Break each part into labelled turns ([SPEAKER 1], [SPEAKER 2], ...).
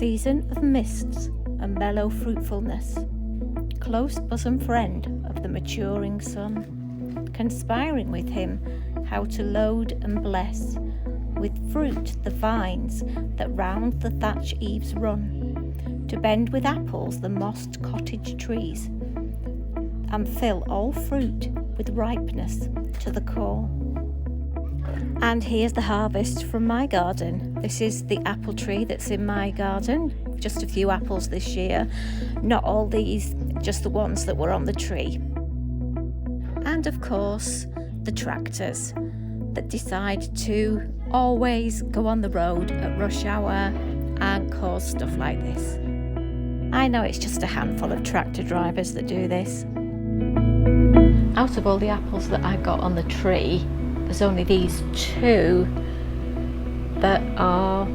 [SPEAKER 1] season of mists and mellow fruitfulness, close bosom friend of the maturing sun, conspiring with him how to load and bless with fruit the vines that round the thatch eaves run, to bend with apples the mossed cottage trees, and fill all fruit with ripeness to the core. And here's the harvest from my garden. This is the apple tree that's in my garden. Just a few apples this year. Not all these, just the ones that were on the tree. And of course, the tractors that decide to always go on the road at rush hour and cause stuff like this. I know it's just a handful of tractor drivers that do this. Out of all the apples that I got on the tree, there's only these two that are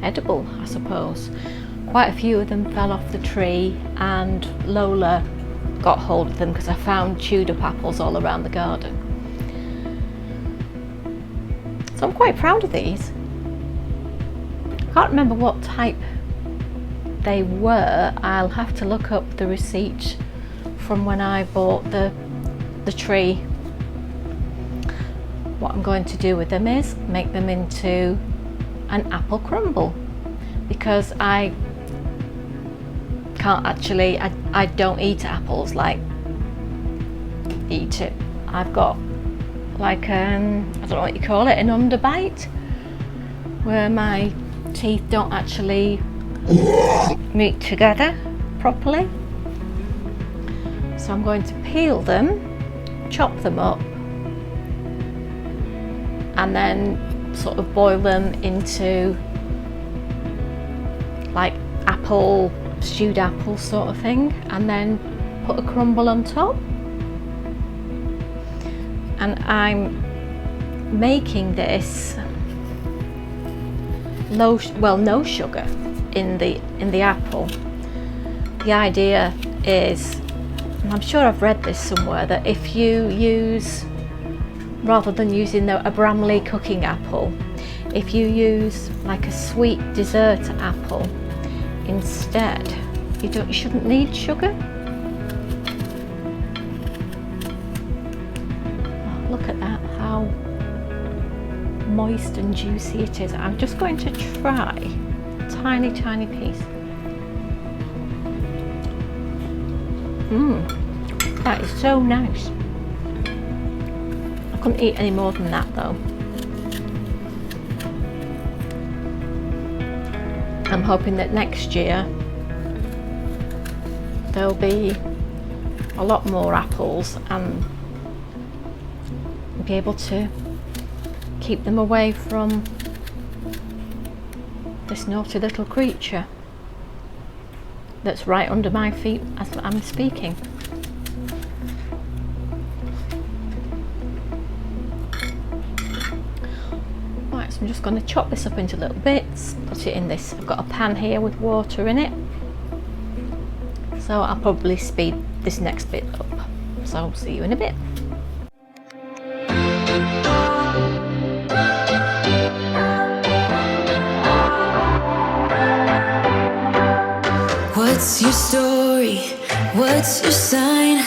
[SPEAKER 1] edible, I suppose. Quite a few of them fell off the tree, and Lola got hold of them because I found chewed up apples all around the garden. So I'm quite proud of these. I can't remember what type they were. I'll have to look up the receipt from when I bought the tree. What I'm going to do with them is make them into an apple crumble, because I can't actually, I don't eat apples like eat it. I've got like I don't know what you call it, an underbite, where my teeth don't actually meet together properly. So I'm going to peel them, chop them up, and then sort of boil them into like apple, stewed apple sort of thing, and then put a crumble on top. And I'm making this no sugar in the apple. The idea is, and I'm sure I've read this somewhere, that if you use, rather than using a Bramley cooking apple, if you use like a sweet dessert apple instead, you shouldn't need sugar. Oh, look at that, how moist and juicy it is. I'm just going to try a tiny piece. That is so nice. I couldn't eat any more than that though. I'm hoping that next year there'll be a lot more apples and be able to keep them away from this naughty little creature that's right under my feet as I'm speaking. Right, so I'm just going to chop this up into little bits, put it in this. I've got a pan here with water in it, so I'll probably speed this next bit up. So I'll see you in a bit.
[SPEAKER 2] What's your story? What's your sign?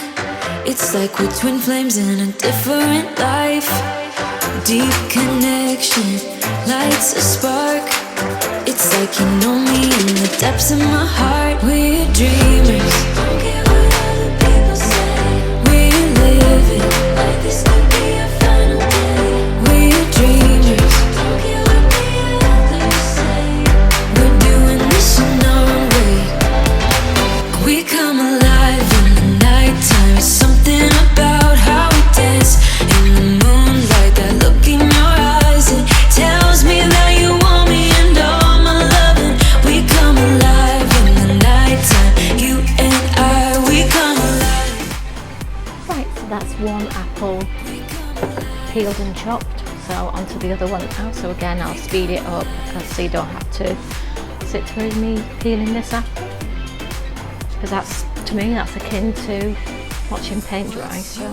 [SPEAKER 2] It's like we're twin flames in a different life. Deep connection lights a spark. It's like you know me in the depths of my heart. We're dreamers, don't care what other people say. We're living like this could be our final day. We're dreamers, don't care what the others say. We're doing this in our own way. We come alive in the nighttime. It's something about how we dance in the moonlight. That look in your eyes, it tells me that you want me and all my loving. We come alive in the nighttime. You and I, we come alive.
[SPEAKER 1] Right, so that's one apple peeled and chopped. So onto the other one now. So again, I'll speed it up so you don't have to sit through me peeling this apple, because that's, to me, that's akin to watching paint dry. So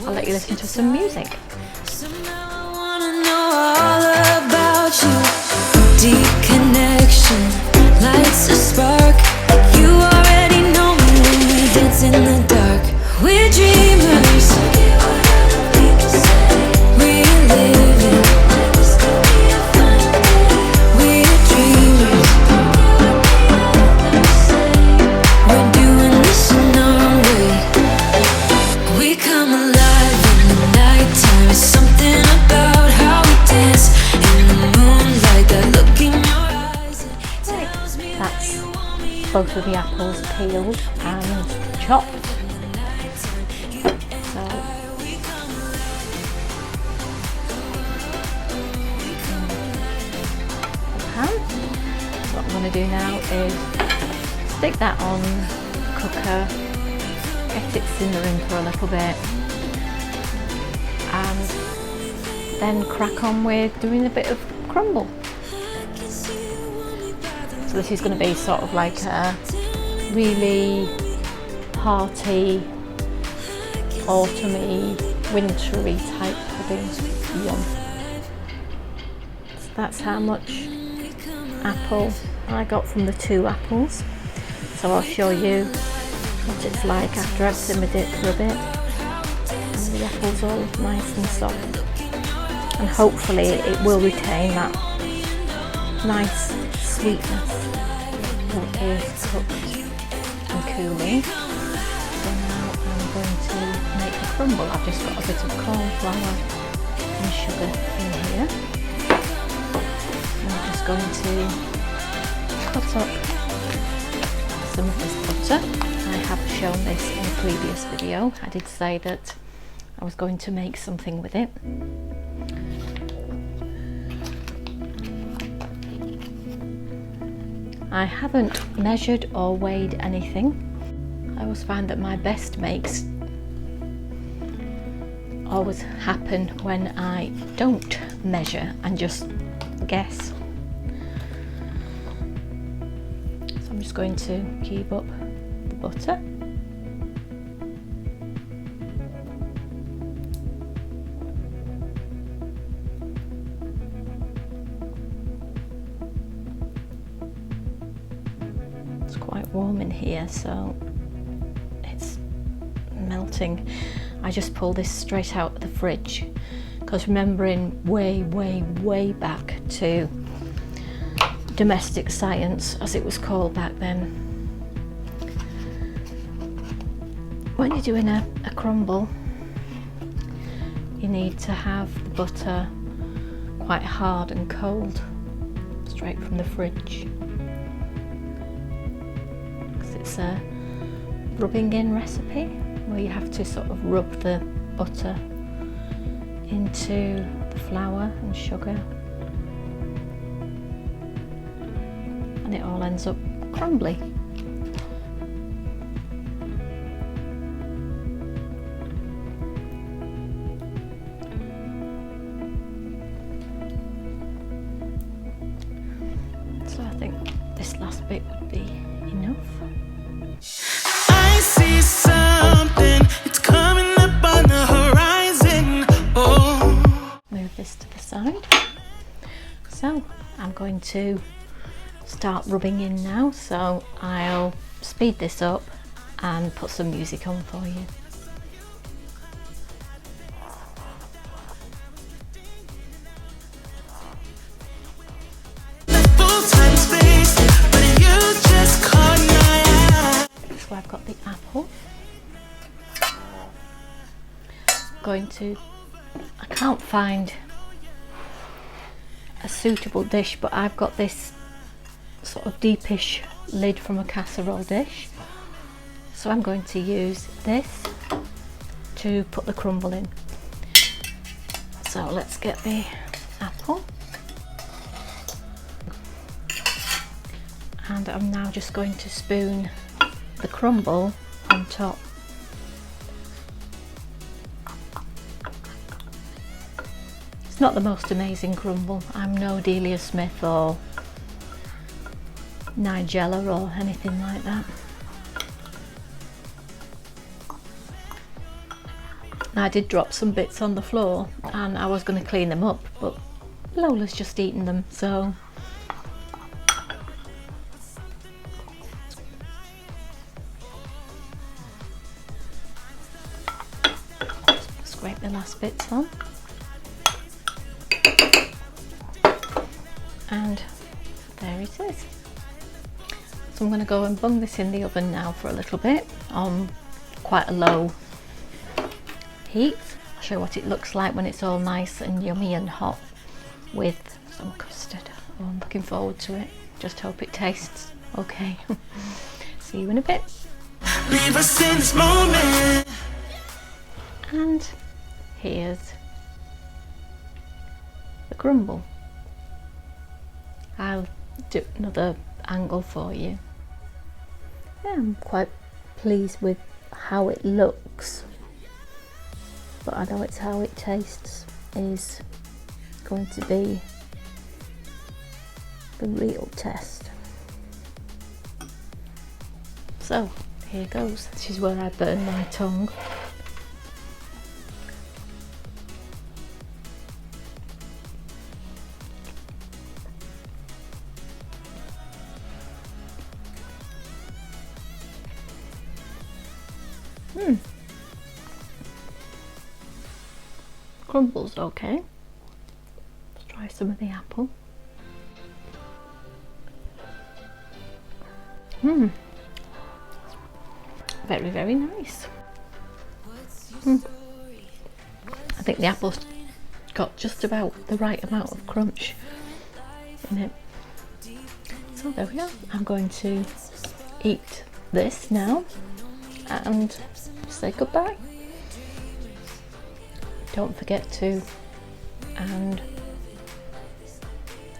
[SPEAKER 1] I'll let you listen to some music.
[SPEAKER 2] Somehow I wanna know all about you. Deep connection. lights a spark. You already know me when we dance in the dark. We're dreamers, we're living, we're dreamers. We're doing this in our way. We come alive in the nighttime. It's something about how we dance in the moonlight. That look in your eyes tells me that
[SPEAKER 1] That's
[SPEAKER 2] you want me.
[SPEAKER 1] both of the apples peeled and chopped. So what I'm going to do now is stick that on the cooker, get it simmering for a little bit, and then crack on with doing a bit of crumble. So this is going to be sort of like a really hearty, autumny, wintry type pudding. Yum. So that's how much apple I got from the 2 apples. So I'll show you what it's like after I've simmered it for a bit. And the apple's all nice and soft. And hopefully it will retain that nice sweetness that is cooked and cooling. So now I'm going to make the crumble. I've just got a bit of corn flour and sugar in here. I'm just going to cut up some of this butter. I have shown this in a previous video. I did say that I was going to make something with it. I haven't measured or weighed anything. I always find that my best makes always happen when I don't measure and just guess. So I'm just going to cube up the butter. It's quite warm in here, so it's melting. I just pull this straight out of the fridge because remembering way back to domestic science, as it was called back then, when you're doing a crumble, you need to have the butter quite hard and cold, straight from the fridge, because it's a rubbing in recipe where you have to sort of rub the butter into the flour and sugar, and it all ends up crumbly. So I think this last bit would be enough.
[SPEAKER 3] I see something, it's coming up on the horizon. Oh,
[SPEAKER 1] Move this to the side. So I'm going to start rubbing in now, so I'll speed this up and put some music on for you.
[SPEAKER 3] full-time space, but you just caught my eye.
[SPEAKER 1] So I've got the apple. I can't find a suitable dish, but I've got this sort of deepish lid from a casserole dish. So I'm going to use this to put the crumble in. So let's get the apple. And I'm now just going to spoon the crumble on top. It's not the most amazing crumble. I'm no Delia Smith or Nigella or anything like that. I did drop some bits on the floor and I was going to clean them up, but Lola's just eaten them, so bits on. And there it is. So I'm going to go and bung this in the oven now for a little bit on quite a low heat. I'll show you what it looks like when it's all nice and yummy and hot with some custard. Oh, I'm looking forward to it. Just hope it tastes okay. See you in a bit.
[SPEAKER 3] Leave us in this moment.
[SPEAKER 1] And here's the crumble. I'll do another angle for you. Yeah, I'm quite pleased with how it looks, but I know it's how it tastes is going to be the real test. So here goes. This is where I burn my tongue. Crumble's okay. Let's try some of the apple. Very, very nice. I think the apple's got just about the right amount of crunch in it. So there we are. I'm going to eat this now and say goodbye. Don't forget to, and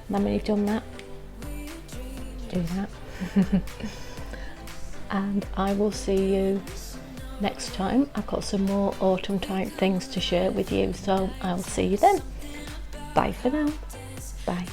[SPEAKER 1] now when you've done that, do that. And I will see you next time. I've got some more autumn type things to share with you, so I'll see you then. Bye for now. Bye.